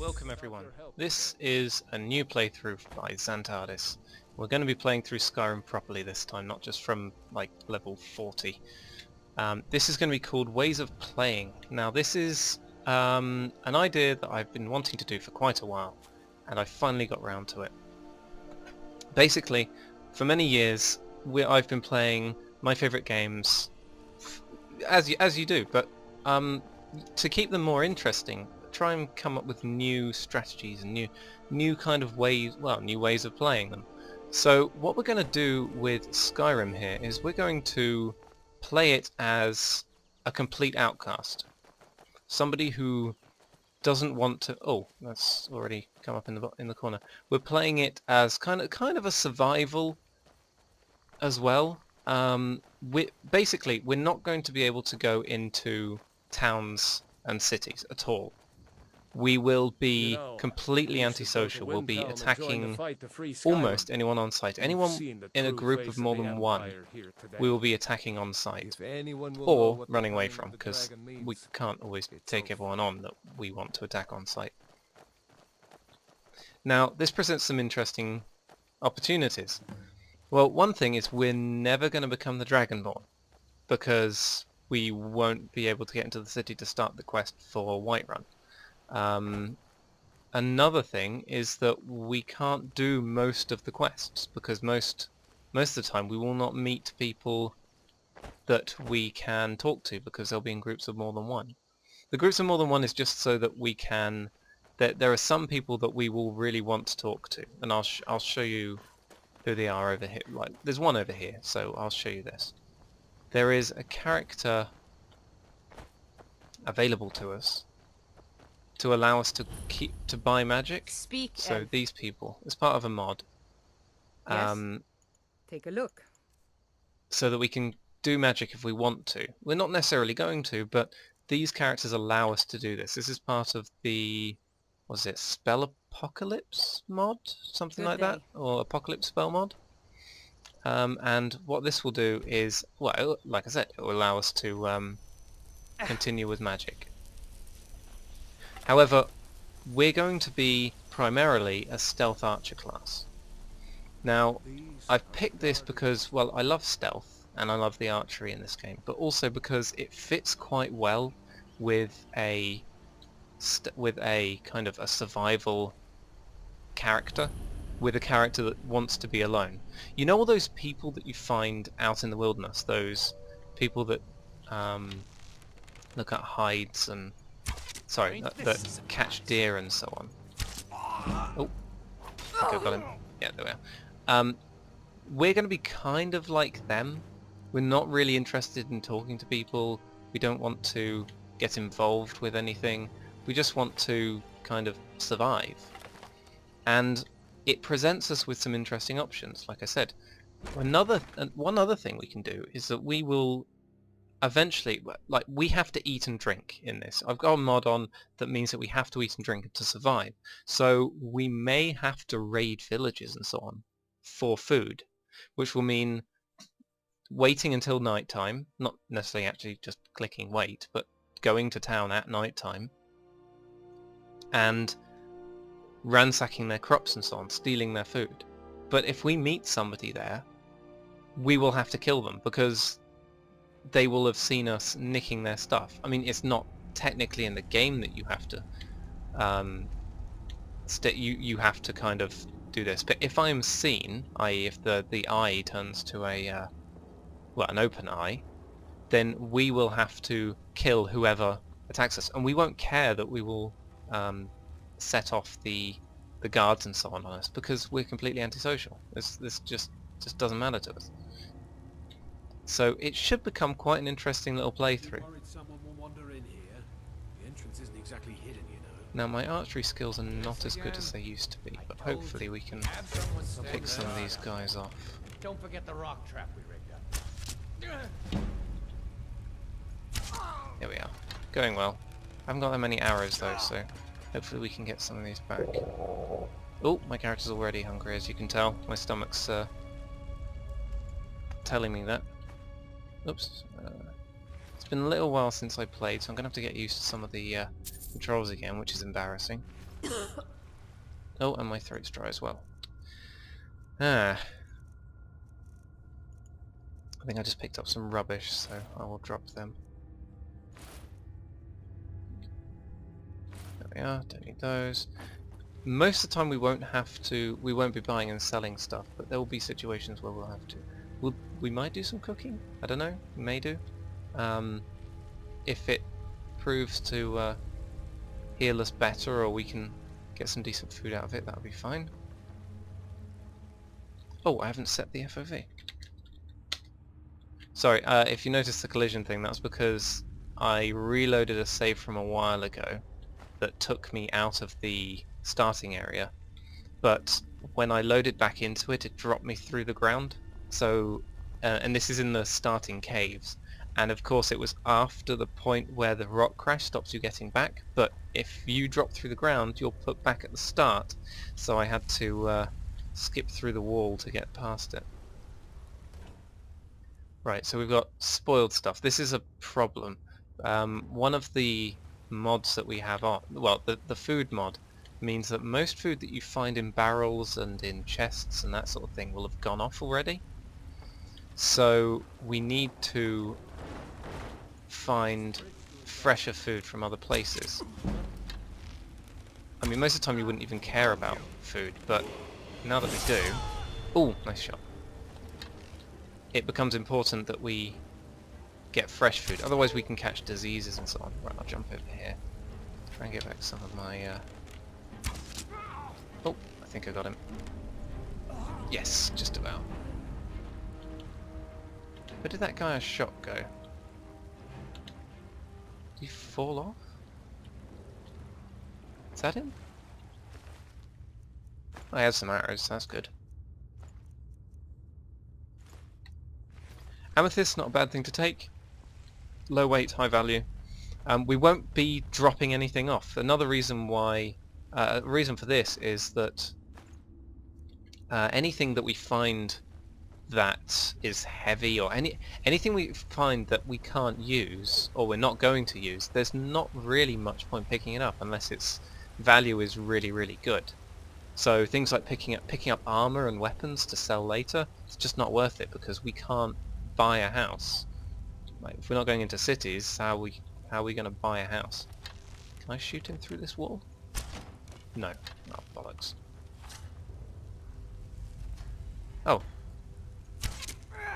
Welcome everyone. This is a new playthrough by Zantardis. We're going to be playing through Skyrim properly this time, not just from like level 40. This is going to be called Ways of Playing. Now this is an idea that I've been wanting to do for quite a while, and I finally got round to it. Basically, for many years I've been playing my favourite games, as you do, but to keep them more interesting, try and come up with new strategies and new kind of ways, new ways of playing them. So what we're going to do with Skyrim here is we're going to play it as a complete outcast, somebody who doesn't want to. Oh, that's already come up in the corner. We're playing it as kind of a survival as well. We're not going to be able to go into towns and cities at all. We will be completely antisocial. We'll be attacking almost anyone on site. Anyone in a group of more than one, we will be attacking on site or running away from, because we can't always take everyone on that we want to attack on site. Now, this presents some interesting opportunities. Well, one thing is we're never going to become the Dragonborn, because we won't be able to get into the city to start the quest for Whiterun. Another thing is that we can't do most of the quests, because most of the time we will not meet people that we can talk to, because they'll be in groups of more than one. The groups of more than one is just so that we can... There are some people that we will really want to talk to, and I'll show you who they are over here. Like, there's one over here, so I'll show you this. There is a character available to us to allow us to buy magic. So these people, as part of a mod, take a look, so that we can do magic if we want to. We're not necessarily going to, but these characters allow us to do this. This is part of the, was it Spell Apocalypse mod, something like that, or Apocalypse Spell mod. And what this will do is, well, like I said, it will allow us to continue with magic. However, we're going to be primarily a stealth archer class. Now, I've picked this because, well, I love stealth and I love the archery in this game, but also because it fits quite well with a kind of a survival character, with a character that wants to be alone. You know all those people that you find out in the wilderness, those people that look at hides and that catch deer and so on. Oh, I think I got him. Yeah, there we are. We're going to be kind of like them. We're not really interested in talking to people. We don't want to get involved with anything. We just want to kind of survive. And it presents us with some interesting options. Like I said, one other thing we can do is that we will eventually, like, we have to eat and drink in this. I've got a mod on that means that we have to eat and drink to survive. So we may have to raid villages and so on for food, which will mean waiting until night time, not necessarily actually just clicking wait, but going to town at night time and ransacking their crops and so on, stealing their food. But if we meet somebody there, we will have to kill them, because they will have seen us nicking their stuff. I mean, it's not technically in the game that you have to you have to kind of do this, but if I'm seen, i.e. if the eye turns to a an open eye, then we will have to kill whoever attacks us, and we won't care that we will set off the guards and so on us, because we're completely antisocial. This just doesn't matter to us. So it should become quite an interesting little playthrough. Now, my archery skills are not as good as they used to be, but hopefully we can pick some of these guys off. Don't forget the rock trap we rigged up. Here we are. Going well. I haven't got that many arrows though, so hopefully we can get some of these back. Oh, my character's already hungry, as you can tell. My stomach's telling me that. Oops. It's been a little while since I played, so I'm going to have to get used to some of the controls again, which is embarrassing. Oh, and my throat's dry as well. Ah. I think I just picked up some rubbish, so I will drop them. There we are, don't need those. Most of the time we won't be buying and selling stuff, but there will be situations where we'll have to. We might do some cooking, I don't know, we may do. If it proves to heal us better, or we can get some decent food out of it, that'll be fine. Oh, I haven't set the FOV. Sorry, if you notice the collision thing, that's because I reloaded a save from a while ago that took me out of the starting area, but when I loaded back into it, it dropped me through the ground. So, and this is in the starting caves, and of course it was after the point where the rock crash stops you getting back, but if you drop through the ground, you're put back at the start, so I had to skip through the wall to get past it. Right, so we've got spoiled stuff. This is a problem. One of the mods that we have on, well, the food mod, means that most food that you find in barrels and in chests and that sort of thing will have gone off already. So we need to find fresher food from other places. I mean, most of the time you wouldn't even care about food, but now that we do... Ooh, nice shot. It becomes important that we get fresh food, otherwise we can catch diseases and so on. Right, I'll jump over here. Try and get back some of my... Oh, I think I got him. Yes, just about. Where did that guy's shot go? Did he fall off? Is that him? I have some arrows, that's good. Amethyst, not a bad thing to take. Low weight, high value. We won't be dropping anything off. Another reason why, reason for this is that anything that we find that is heavy, or anything we find that we can't use, or we're not going to use, there's not really much point picking it up unless its value is really, really good. So things like picking up armor and weapons to sell later, it's just not worth it because we can't buy a house. Like, if we're not going into cities, how are we going to buy a house? Can I shoot him through this wall? No. Oh, bollocks. Oh.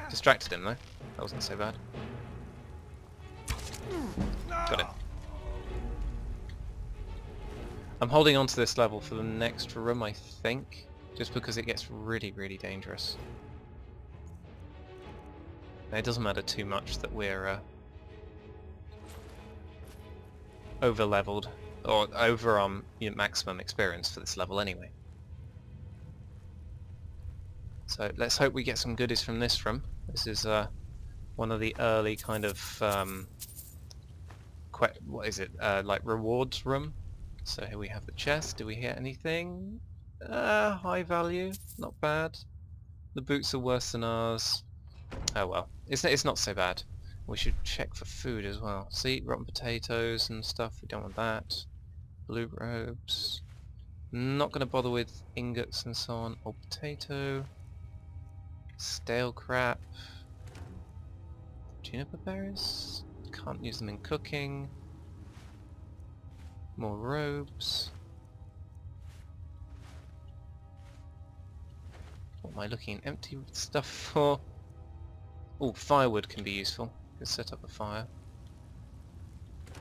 Distracted him though. That wasn't so bad. Got it. I'm holding on to this level for the next room, I think, just because it gets really, really dangerous. It doesn't matter too much that we're over-leveled, or over maximum experience for this level anyway. So let's hope we get some goodies from this room. This is one of the early kind of what is it? Like rewards room. So here we have the chest. Do we hit anything? High value, not bad. The boots are worse than ours. Oh well, it's not so bad. We should check for food as well. See, rotten potatoes and stuff. We don't want that. Blue robes. Not going to bother with ingots and so on. Old potato. Stale crap. Juniper berries. Can't use them in cooking. More robes. What am I looking at empty stuff for? Oh, firewood can be useful. Let's set up a fire.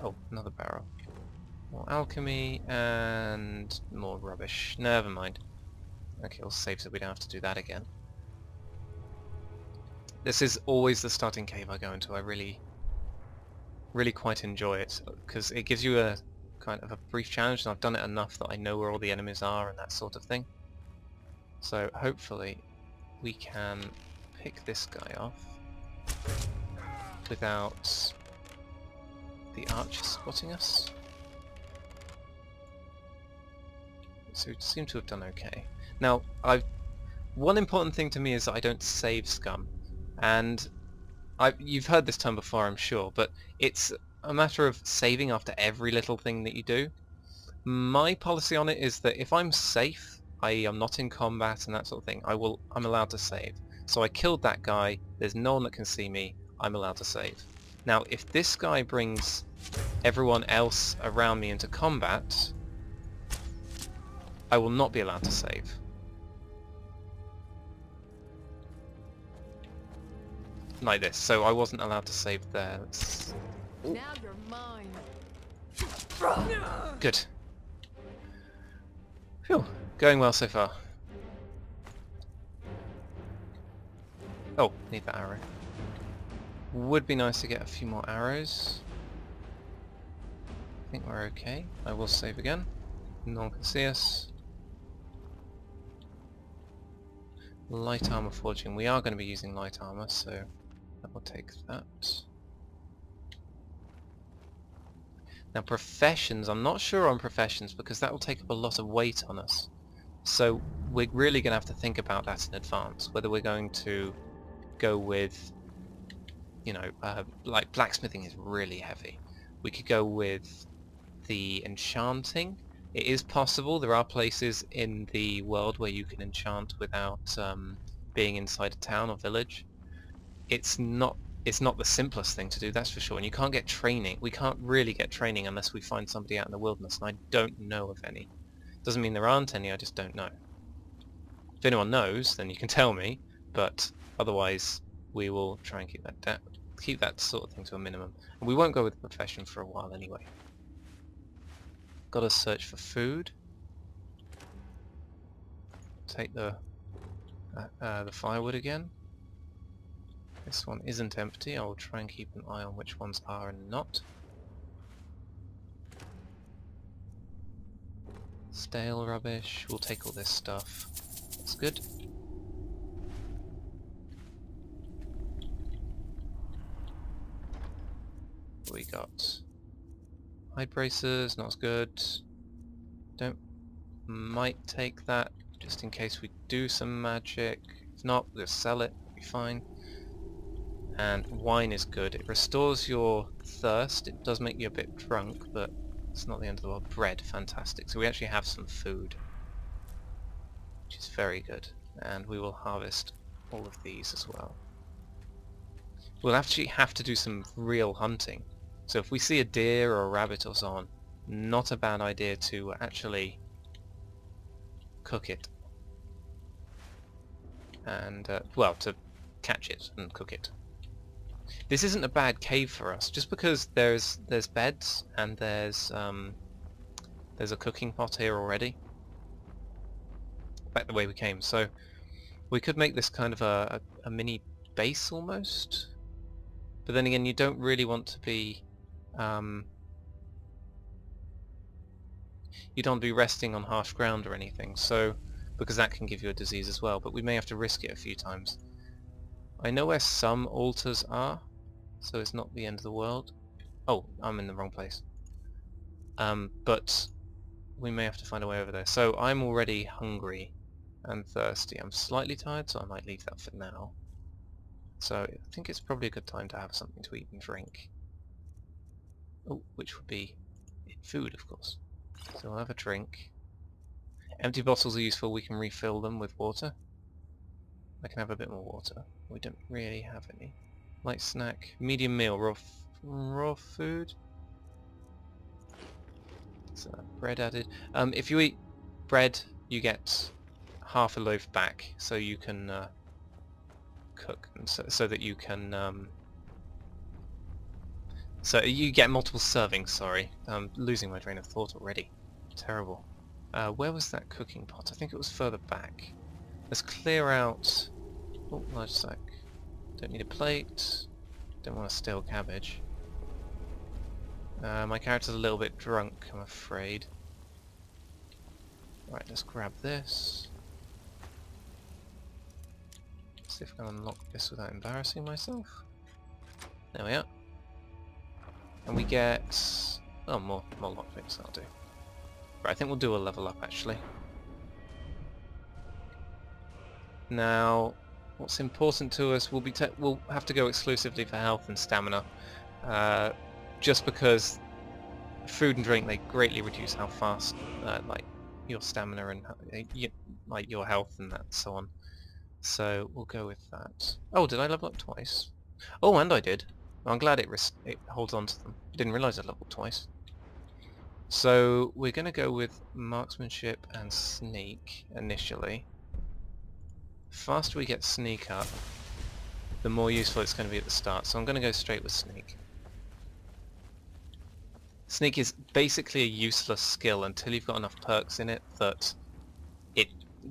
Oh, another barrel. More alchemy and more rubbish. Never mind. Okay, we'll save so we don't have to do that again. This is always the starting cave I go into. I really quite enjoy it because it gives you a kind of a brief challenge, and I've done it enough that I know where all the enemies are and that sort of thing. So hopefully we can pick this guy off without the archer spotting us. So we seem to have done okay. Now, one important thing to me is that I don't save scum, and you've heard this term before, I'm sure, but it's a matter of saving after every little thing that you do. My policy on it is that if I'm safe, i.e. I'm not in combat and that sort of thing, I'm allowed to save. So I killed that guy, there's no one that can see me, I'm allowed to save. Now if this guy brings everyone else around me into combat, I will not be allowed to save. Like this, so I wasn't allowed to save there. Now you're mine. Good. Phew, going well so far. Oh, need that arrow. Would be nice to get a few more arrows. I think we're okay. I will save again. No one can see us. Light armor forging. We are going to be using light armor, so I will take that. Now professions, I'm not sure on professions because that will take up a lot of weight on us. So we're really going to have to think about that in advance, whether we're going to go with, you know, like blacksmithing is really heavy. We could go with the enchanting. It is possible, there are places in the world where you can enchant without being inside a town or village. It's not the simplest thing to do, that's for sure, and you can't get training. We can't really get training unless we find somebody out in the wilderness, and I don't know of any. Doesn't mean there aren't any, I just don't know. If anyone knows, then you can tell me, but otherwise we will try and keep that sort of thing to a minimum. And we won't go with profession for a while anyway. Gotta search for food. Take the firewood again. This one isn't empty. I will try and keep an eye on which ones are and not. Stale rubbish. We'll take all this stuff. That's good. What we got? Hide braces, not as good. Might take that just in case we do some magic. If not, we'll just sell it. It'll be fine. And wine is good. It restores your thirst. It does make you a bit drunk, but it's not the end of the world. Bread, fantastic. So we actually have some food, which is very good. And we will harvest all of these as well. We'll actually have to do some real hunting. So if we see a deer or a rabbit or so on, not a bad idea to actually cook it. And, well, to catch it and cook it. This isn't a bad cave for us, just because there's beds and there's a cooking pot here already. Back the way we came, so we could make this kind of a mini base almost. But then again, you don't really want to be you don't want to be resting on harsh ground or anything, so because that can give you a disease as well. But we may have to risk it a few times. I know where some altars are, so it's not the end of the world. Oh, I'm in the wrong place. But we may have to find a way over there. So I'm already hungry and thirsty. I'm slightly tired, so I might leave that for now. So I think it's probably a good time to have something to eat and drink. Oh, which would be food, of course. So I'll have a drink. Empty bottles are useful, we can refill them with water. I can have a bit more water. We don't really have any. Light snack, medium meal, raw food. So bread added. If you eat bread, you get half a loaf back, so you can cook, and so that you can. So you get multiple servings. Sorry, I'm losing my train of thought already. Terrible. Where was that cooking pot? I think it was further back. Let's clear out. Oh, large sack. Don't need a plate. Don't want a stale cabbage. My character's a little bit drunk, I'm afraid. Right, let's grab this. See if I can unlock this without embarrassing myself. There we are. And we get... oh, more lockpicks, that'll do. Right, I think we'll do a level up, actually. Now, what's important to us, we'll have to go exclusively for health and stamina. Just because food and drink, they greatly reduce how fast, like, your stamina and like your health and that, so on. So we'll go with that. Oh, did I level up twice? Oh, and I did. I'm glad it holds on to them. Didn't realise I leveled twice. So we're going to go with marksmanship and sneak initially. The faster we get sneak up, the more useful it's going to be at the start. So I'm going to go straight with sneak. Sneak is basically a useless skill until you've got enough perks in it that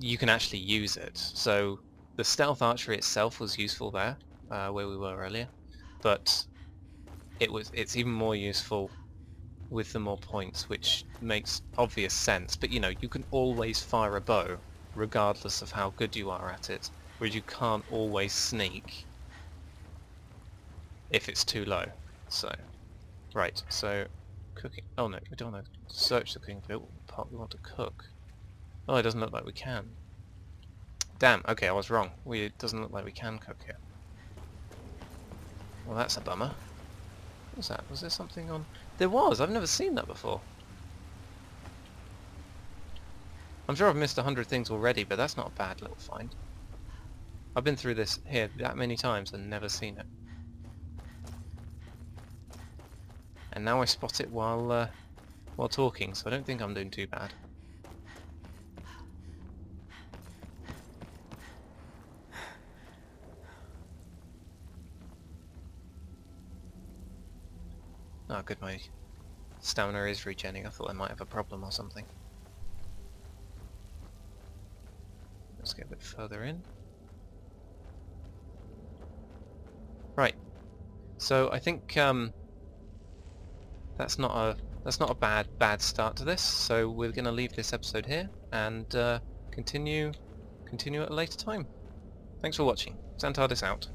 you can actually use it. So the stealth archery itself was useful there, where we were earlier, but it's even more useful with the more points, which makes obvious sense. But you know, you can always fire a bow regardless of how good you are at it, whereas you can't always sneak if it's too low. So right, so cooking. Oh no, we don't want to search the cooking bit. What part we want to cook? Oh, it doesn't look like we can. Damn, okay, I was wrong. It doesn't look like we can cook here. Well, that's a bummer. What was that? Was there something on... There was! I've never seen that before. I'm sure I've missed 100 things already, but that's not a bad little find. I've been through this here that many times and never seen it. And now I spot it while talking, so I don't think I'm doing too bad. Oh good, my stamina is regenerating. I thought I might have a problem or something. Let's get a bit further in. Right. So I think that's not a bad start to this. So we're going to leave this episode here and continue at a later time. Thanks for watching. Zantardis out.